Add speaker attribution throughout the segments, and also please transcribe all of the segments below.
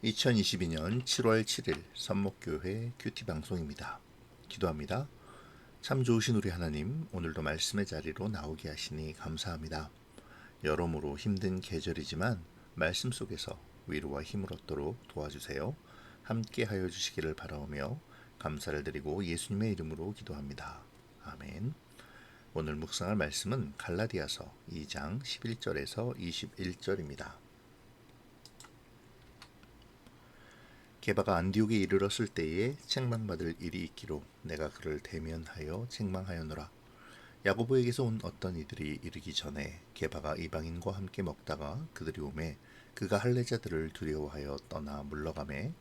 Speaker 1: 2022년 7월 7일 선목교회 큐티 방송입니다. 기도합니다. 참 좋으신 우리 하나님, 오늘도 말씀의 자리로 나오게 하시니 감사합니다. 여러모로 힘든 계절이지만 말씀 속에서 위로와 힘을 얻도록 도와주세요. 함께 하여 주시기를 바라오며 감사를 드리고 예수님의 이름으로 기도합니다. 아멘. 오늘 묵상할 말씀은 갈라디아서 2장 11절에서 21절입니다. 게바가 안디옥에 이르렀을 때에 책망받을 일이 있기로 내가 그를 대면하여 책망하였노라. 야고보에게서 온 어떤 이들이 이르기 전에 게바가 이방인과 함께 먹다가 그들이 오매 그가 할례자들을 두려워하여 떠나 물러가매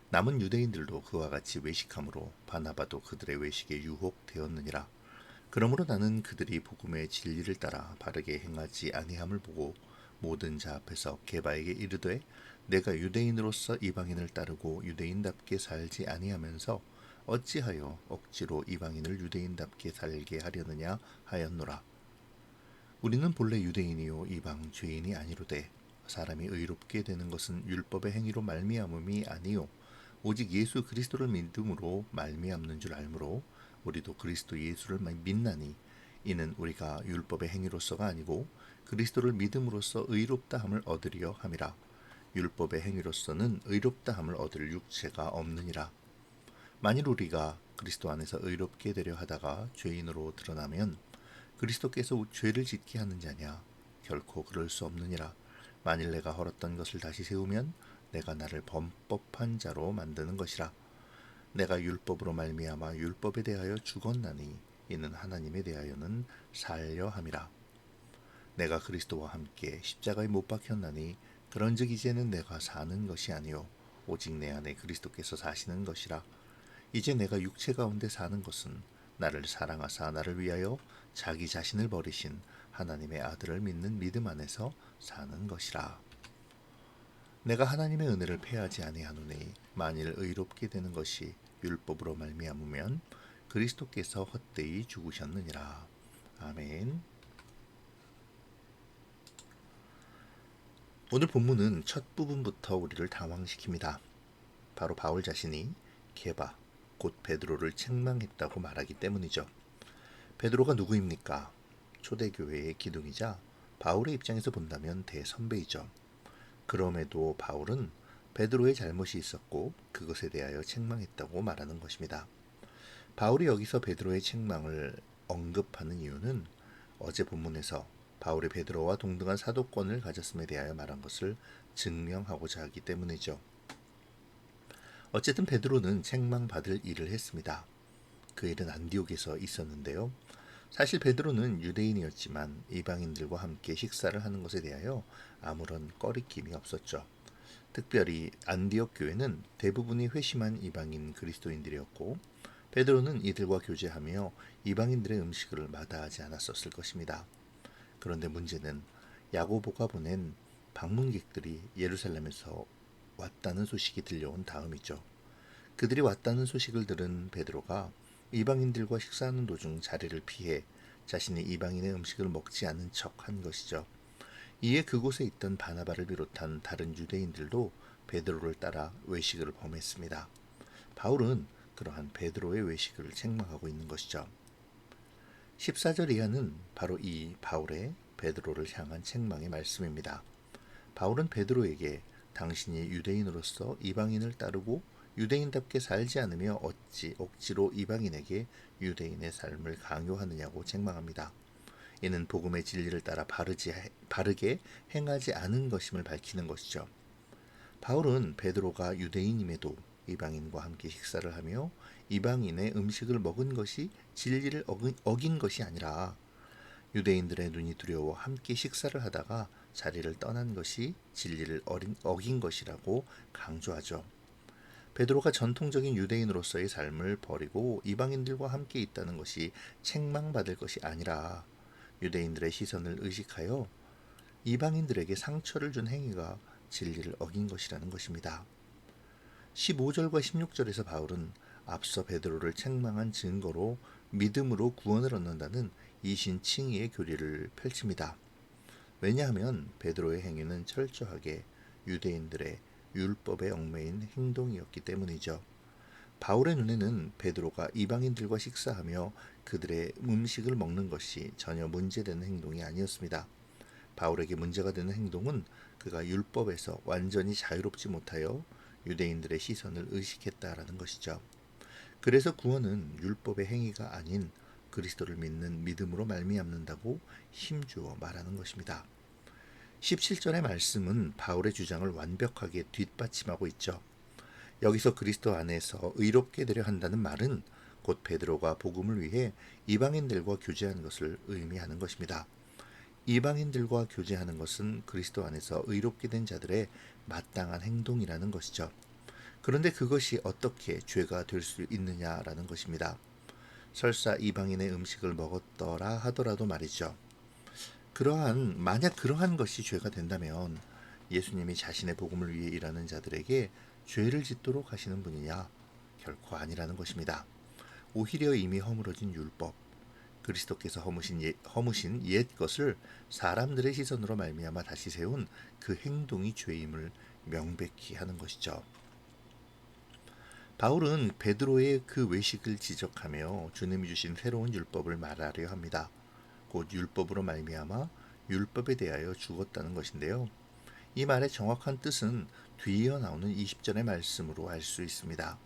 Speaker 1: 남은 유대인들도 그와 같이 외식함으로 바나바도 그들의 외식에 유혹되었느니라. 그러므로 나는 그들이 복음의 진리를 따라 바르게 행하지 아니함을 보고 모든 자 앞에서 게바에게 이르되 내가 유대인으로서 이방인을 따르고 유대인답게 살지 아니하면서 어찌하여 억지로 이방인을 유대인답게 살게 하려느냐 하였노라. 우리는 본래 유대인이요 이방 죄인이 아니로되 사람이 의롭게 되는 것은 율법의 행위로 말미암음이 아니요 오직 예수 그리스도를 믿음으로 말미암는 줄 알므로 우리도 그리스도 예수를 믿나니 이는 우리가 율법의 행위로서가 아니고 그리스도를 믿음으로써 의롭다함을 얻으려 함이라. 율법의 행위로서는 의롭다함을 얻을 육체가 없느니라. 만일 우리가 그리스도 안에서 의롭게 되려 하다가 죄인으로 드러나면 그리스도께서 죄를 짓게 하는 자냐? 결코 그럴 수 없느니라. 만일 내가 헐었던 것을 다시 세우면 내가 나를 범법한 자로 만드는 것이라. 내가 율법으로 말미암아 율법에 대하여 죽었나니 이는 하나님에 대하여는 살려 함이라. 내가 그리스도와 함께 십자가에 못 박혔나니 그런즉 이제는 내가 사는 것이 아니요 오직 내 안에 그리스도께서 사시는 것이라. 이제 내가 육체 가운데 사는 것은 나를 사랑하사 나를 위하여 자기 자신을 버리신 하나님의 아들을 믿는 믿음 안에서 사는 것이라. 내가 하나님의 은혜를 패하지 아니하노니 만일 의롭게 되는 것이 율법으로 말미암으면 그리스도께서 헛되이 죽으셨느니라. 아멘. 오늘 본문은 첫 부분부터 우리를 당황시킵니다. 바로 바울 자신이 게바, 곧 베드로를 책망했다고 말하기 때문이죠. 베드로가 누구입니까? 초대교회의 기둥이자 바울의 입장에서 본다면 대선배이죠. 그럼에도 바울은 베드로의 잘못이 있었고 그것에 대하여 책망했다고 말하는 것입니다. 바울이 여기서 베드로의 책망을 언급하는 이유는 어제 본문에서 바울이 베드로와 동등한 사도권을 가졌음에 대하여 말한 것을 증명하고자 하기 때문이죠. 어쨌든 베드로는 책망받을 일을 했습니다. 그 일은 안디옥에서 있었는데요. 사실 베드로는 유대인이었지만 이방인들과 함께 식사를 하는 것에 대하여 아무런 꺼리낌이 없었죠. 특별히 안디옥 교회는 대부분이 회심한 이방인 그리스도인들이었고 베드로는 이들과 교제하며 이방인들의 음식을 마다하지 않았었을 것입니다. 그런데 문제는 야고보가 보낸 방문객들이 예루살렘에서 왔다는 소식이 들려온 다음이죠. 그들이 왔다는 소식을 들은 베드로가 이방인들과 식사하는 도중 자리를 피해 자신이 이방인의 음식을 먹지 않은 척한 것이죠. 이에 그곳에 있던 바나바를 비롯한 다른 유대인들도 베드로를 따라 외식을 범했습니다. 바울은 그러한 베드로의 외식을 책망하고 있는 것이죠. 14절 이하는 바로 이 바울의 베드로를 향한 책망의 말씀입니다. 바울은 베드로에게 당신이 유대인으로서 이방인을 따르고 유대인답게 살지 않으며 어찌 억지로 이방인에게 유대인의 삶을 강요하느냐고 책망합니다. 이는 복음의 진리를 따라 바르게 행하지 않은 것임을 밝히는 것이죠. 바울은 베드로가 유대인임에도 이방인과 함께 식사를 하며 이방인의 음식을 먹은 것이 진리를 어긴 것이 아니라 유대인들의 눈이 두려워 함께 식사를 하다가 자리를 떠난 것이 진리를 어긴 것이라고 강조하죠. 베드로가 전통적인 유대인으로서의 삶을 버리고 이방인들과 함께 있다는 것이 책망받을 것이 아니라 유대인들의 시선을 의식하여 이방인들에게 상처를 준 행위가 진리를 어긴 것이라는 것입니다. 15절과 16절에서 바울은 앞서 베드로를 책망한 증거로 믿음으로 구원을 얻는다는 이신칭의의 교리를 펼칩니다. 왜냐하면 베드로의 행위는 철저하게 유대인들의 율법에 얽매인 행동이었기 때문이죠. 바울의 눈에는 베드로가 이방인들과 식사하며 그들의 음식을 먹는 것이 전혀 문제되는 행동이 아니었습니다. 바울에게 문제가 되는 행동은 그가 율법에서 완전히 자유롭지 못하여 유대인들의 시선을 의식했다라는 것이죠. 그래서 구원은 율법의 행위가 아닌 그리스도를 믿는 믿음으로 말미암는다고 힘주어 말하는 것입니다. 17절의 말씀은 바울의 주장을 완벽하게 뒷받침하고 있죠. 여기서 그리스도 안에서 의롭게 되려 한다는 말은 곧 베드로가 복음을 위해 이방인들과 교제하는 것을 의미하는 것입니다. 이방인들과 교제하는 것은 그리스도 안에서 의롭게 된 자들의 마땅한 행동이라는 것이죠. 그런데 그것이 어떻게 죄가 될 수 있느냐라는 것입니다. 설사 이방인의 음식을 먹었더라 하더라도 말이죠. 만약 그러한 것이 죄가 된다면 예수님이 자신의 복음을 위해 일하는 자들에게 죄를 짓도록 하시는 분이냐? 결코 아니라는 것입니다. 오히려 이미 허물어진 율법, 그리스도께서 허무신 옛 것을 사람들의 시선으로 말미암아 다시 세운 그 행동이 죄임을 명백히 하는 것이죠. 바울은 베드로의 그 외식을 지적하며 주님이 주신 새로운 율법을 말하려 합니다. 곧 율법으로 말미암아 율법에 대하여 죽었다는 것인데요. 이 말의 정확한 뜻은 뒤이어 나오는 20절의 말씀으로 알 수 있습니다.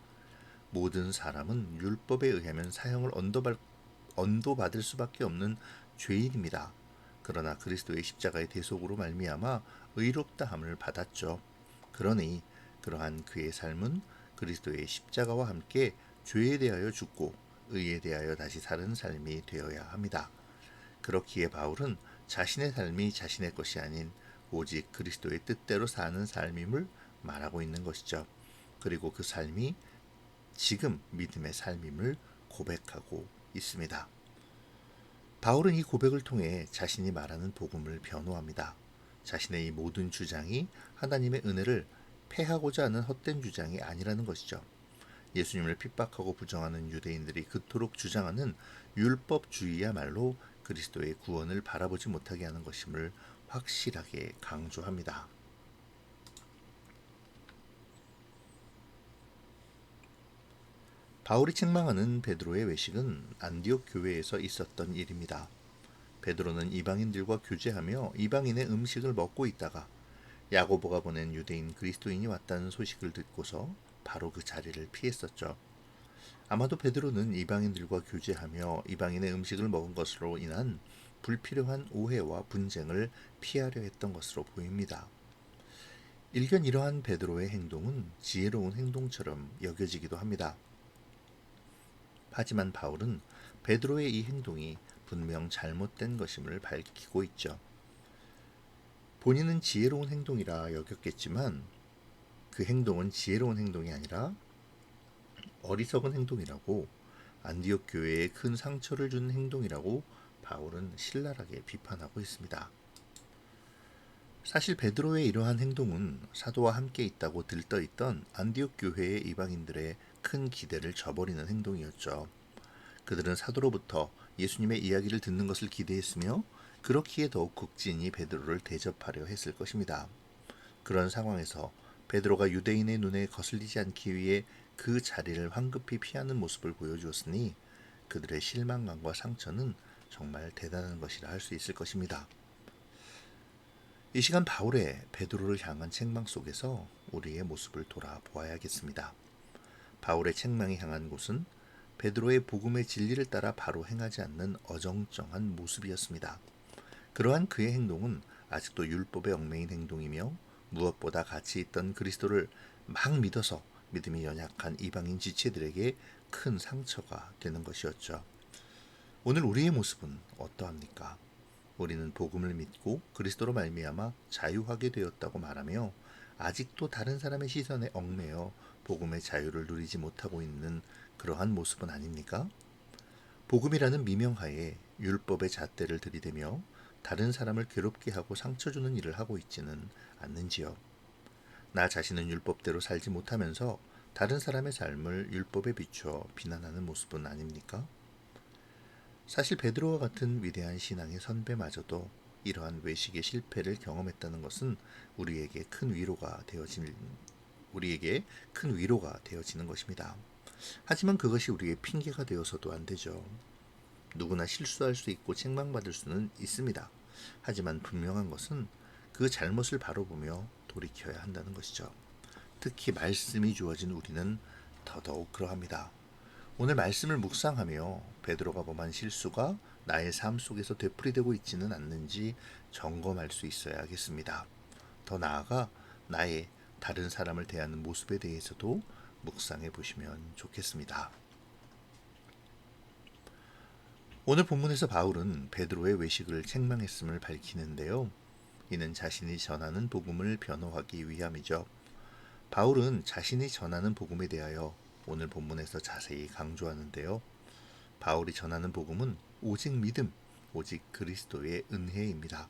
Speaker 1: 모든 사람은 율법에 의하면 사형을 언도받을 수밖에 없는 죄인입니다. 그러나 그리스도의 십자가의 대속으로 말미암아 의롭다함을 받았죠. 그러니 그러한 그의 삶은 그리스도의 십자가와 함께 죄에 대하여 죽고 의에 대하여 다시 사는 삶이 되어야 합니다. 그렇기에 바울은 자신의 삶이 자신의 것이 아닌 오직 그리스도의 뜻대로 사는 삶임을 말하고 있는 것이죠. 그리고 그 삶이 지금 믿음의 삶임을 고백하고 있습니다. 바울은 이 고백을 통해 자신이 말하는 복음을 변호합니다. 자신의 이 모든 주장이 하나님의 은혜를 패하고자 하는 헛된 주장이 아니라는 것이죠. 예수님을 핍박하고 부정하는 유대인들이 그토록 주장하는 율법주의야말로 그리스도의 구원을 바라보지 못하게 하는 것임을 확실하게 강조합니다. 바울이 책망하는 베드로의 외식은 안디옥 교회에서 있었던 일입니다. 베드로는 이방인들과 교제하며 이방인의 음식을 먹고 있다가 야고보가 보낸 유대인 그리스도인이 왔다는 소식을 듣고서 바로 그 자리를 피했었죠. 아마도 베드로는 이방인들과 교제하며 이방인의 음식을 먹은 것으로 인한 불필요한 오해와 분쟁을 피하려 했던 것으로 보입니다. 일견 이러한 베드로의 행동은 지혜로운 행동처럼 여겨지기도 합니다. 하지만 바울은 베드로의 이 행동이 분명 잘못된 것임을 밝히고 있죠. 본인은 지혜로운 행동이라 여겼겠지만 그 행동은 지혜로운 행동이 아니라 어리석은 행동이라고, 안디옥 교회에 큰 상처를 준 행동이라고 바울은 신랄하게 비판하고 있습니다. 사실 베드로의 이러한 행동은 사도와 함께 있다고 들떠있던 안디옥 교회의 이방인들의 큰 기대를 저버리는 행동이었죠. 그들은 사도로부터 예수님의 이야기를 듣는 것을 기대했으며 그렇기에 더욱 극진히 베드로를 대접하려 했을 것입니다. 그런 상황에서 베드로가 유대인의 눈에 거슬리지 않기 위해 그 자리를 황급히 피하는 모습을 보여주었으니 그들의 실망감과 상처는 정말 대단한 것이라 할 수 있을 것입니다. 이 시간 바울의 베드로를 향한 책망 속에서 우리의 모습을 돌아보아야겠습니다. 바울의 책망이 향한 곳은 베드로의 복음의 진리를 따라 바로 행하지 않는 어정쩡한 모습이었습니다. 그러한 그의 행동은 아직도 율법에 얽매인 행동이며 무엇보다 가치 있던 그리스도를 막 믿어서 믿음이 연약한 이방인 지체들에게 큰 상처가 되는 것이었죠. 오늘 우리의 모습은 어떠합니까? 우리는 복음을 믿고 그리스도로 말미암아 자유하게 되었다고 말하며 아직도 다른 사람의 시선에 얽매여 복음의 자유를 누리지 못하고 있는 그러한 모습은 아닙니까? 복음이라는 미명하에 율법의 잣대를 들이대며 다른 사람을 괴롭게 하고 상처 주는 일을 하고 있지는 않는지요. 나 자신은 율법대로 살지 못하면서 다른 사람의 삶을 율법에 비추어 비난하는 모습은 아닙니까? 사실 베드로와 같은 위대한 신앙의 선배마저도 이러한 외식의 실패를 경험했다는 것은 우리에게 큰 위로가 우리에게 큰 위로가 되어지는 것입니다. 하지만 그것이 우리의 핑계가 되어서도 안 되죠. 누구나 실수할 수 있고 책망받을 수는 있습니다. 하지만 분명한 것은 그 잘못을 바로 보며 돌이켜야 한다는 것이죠. 특히 말씀이 주어진 우리는 더더욱 그러합니다. 오늘 말씀을 묵상하며 베드로가 범한 실수가 나의 삶 속에서 되풀이되고 있지는 않는지 점검할 수 있어야겠습니다. 더 나아가 나의 다른 사람을 대하는 모습에 대해서도 묵상해 보시면 좋겠습니다. 오늘 본문에서 바울은 베드로의 외식을 책망했음을 밝히는데요. 이는 자신이 전하는 복음을 변호하기 위함이죠. 바울은 자신이 전하는 복음에 대하여 오늘 본문에서 자세히 강조하는데요. 바울이 전하는 복음은 오직 믿음, 오직 그리스도의 은혜입니다.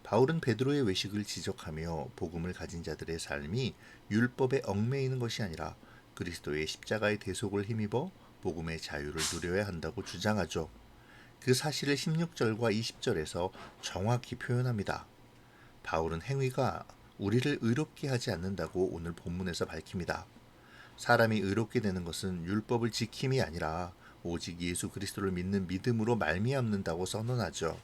Speaker 1: 바울은 베드로의 외식을 지적하며 복음을 가진 자들의 삶이 율법에 얽매이는 것이 아니라 그리스도의 십자가의 대속을 힘입어 복음의 자유를 누려야 한다고 주장하죠. 그 사실을 16절과 20절에서 정확히 표현합니다. 바울은 행위가 우리를 의롭게 하지 않는다고 오늘 본문에서 밝힙니다. 사람이 의롭게 되는 것은 율법을 지킴이 아니라 오직 예수 그리스도를 믿는 믿음으로 말미암는다고 선언하죠.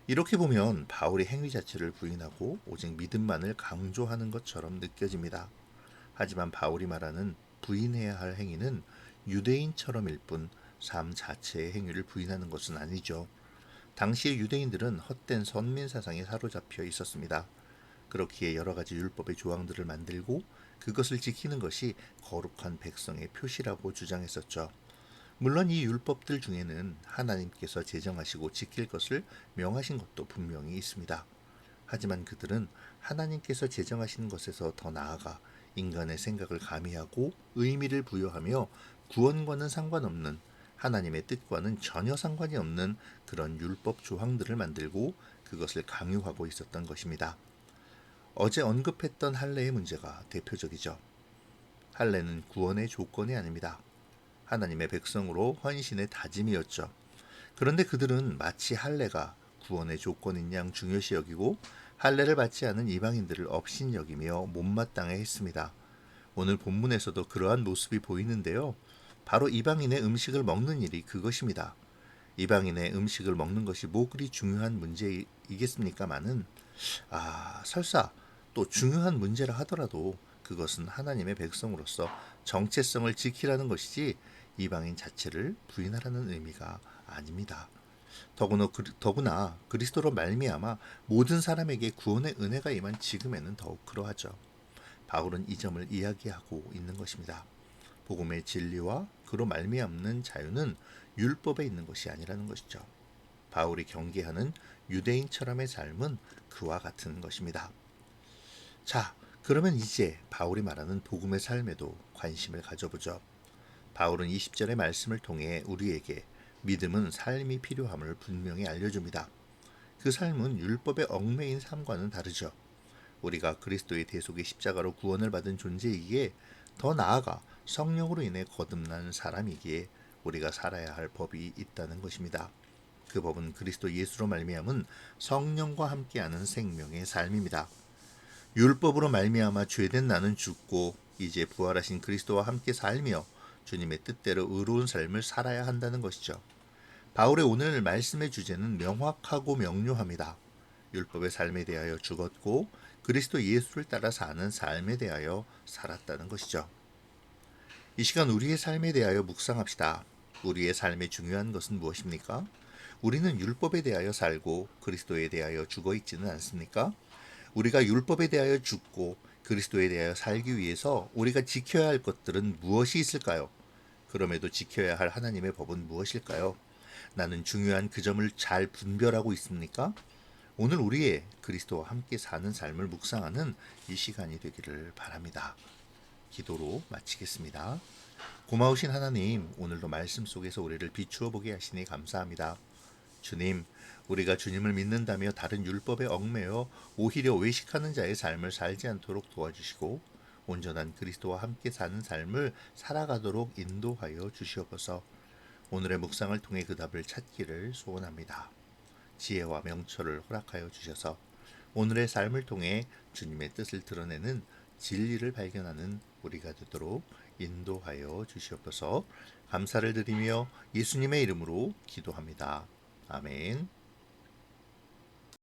Speaker 1: 이렇게 보면 바울의 행위 자체를 부인하고 오직 믿음만을 강조하는 것처럼 느껴집니다. 하지만 바울이 말하는 부인해야 할 행위는 유대인처럼일 뿐 삶 자체의 행위를 부인하는 것은 아니죠. 당시의 유대인들은 헛된 선민 사상에 사로잡혀 있었습니다. 그렇기에 여러 가지 율법의 조항들을 만들고 그것을 지키는 것이 거룩한 백성의 표시라고 주장했었죠. 물론 이 율법들 중에는 하나님께서 제정하시고 지킬 것을 명하신 것도 분명히 있습니다. 하지만 그들은 하나님께서 제정하신 것에서 더 나아가 인간의 생각을 가미하고 의미를 부여하며 구원과는 상관없는, 하나님의 뜻과는 전혀 상관이 없는 그런 율법 조항들을 만들고 그것을 강요하고 있었던 것입니다. 어제 언급했던 할례의 문제가 대표적이죠. 할례는 구원의 조건이 아닙니다. 하나님의 백성으로 헌신의 다짐이었죠. 그런데 그들은 마치 할례가 구원의 조건인 양 중요시 여기고 할례를 받지 않은 이방인들을 업신여기며 못마땅해 했습니다. 오늘 본문에서도 그러한 모습이 보이는데요. 바로 이방인의 음식을 먹는 일이 그것입니다. 이방인의 음식을 먹는 것이 뭐 그리 중요한 문제이겠습니까마는 설사 또 중요한 문제라 하더라도 그것은 하나님의 백성으로서 정체성을 지키라는 것이지 이방인 자체를 부인하라는 의미가 아닙니다. 더구나 그리스도로 말미암아 모든 사람에게 구원의 은혜가 임한 지금에는 더욱 그러하죠. 바울은 이 점을 이야기하고 있는 것입니다. 복음의 진리와 그로 말미암는 자유는 율법에 있는 것이 아니라는 것이죠. 바울이 경계하는 유대인처럼의 삶은 그와 같은 것입니다. 자, 그러면 이제 바울이 말하는 복음의 삶에도 관심을 가져보죠. 바울은 20절의 말씀을 통해 우리에게 믿음은 삶이 필요함을 분명히 알려줍니다. 그 삶은 율법의 얽매인 삶과는 다르죠. 우리가 그리스도의 대속의 십자가로 구원을 받은 존재이기에, 더 나아가 성령으로 인해 거듭난 사람이기에 우리가 살아야 할 법이 있다는 것입니다. 그 법은 그리스도 예수로 말미암은 성령과 함께하는 생명의 삶입니다. 율법으로 말미암아 죄된 나는 죽고 이제 부활하신 그리스도와 함께 살며 주님의 뜻대로 의로운 삶을 살아야 한다는 것이죠. 바울의 오늘 말씀의 주제는 명확하고 명료합니다. 율법의 삶에 대하여 죽었고 그리스도 예수를 따라 사는 삶에 대하여 살았다는 것이죠. 이 시간 우리의 삶에 대하여 묵상합시다. 우리의 삶에 중요한 것은 무엇입니까? 우리는 율법에 대하여 살고 그리스도에 대하여 죽어 있지는 않습니까? 우리가 율법에 대하여 죽고 그리스도에 대하여 살기 위해서 우리가 지켜야 할 것들은 무엇이 있을까요? 그럼에도 지켜야 할 하나님의 법은 무엇일까요? 나는 중요한 그 점을 잘 분별하고 있습니까? 오늘 우리의 그리스도와 함께 사는 삶을 묵상하는 이 시간이 되기를 바랍니다. 기도로 마치겠습니다. 고마우신 하나님, 오늘도 말씀 속에서 우리를 비추어 보게 하시니 감사합니다. 주님, 우리가 주님을 믿는다며 다른 율법에 얽매여 오히려 외식하는 자의 삶을 살지 않도록 도와주시고 온전한 그리스도와 함께 사는 삶을 살아가도록 인도하여 주시옵소서. 오늘의 묵상을 통해 그 답을 찾기를 소원합니다. 지혜와 명철을 허락하여 주셔서 오늘의 삶을 통해 주님의 뜻을 드러내는 진리를 발견하는 우리가 되도록 인도하여 주시옵소서. 감사를 드리며 예수님의 이름으로 기도합니다. 아멘.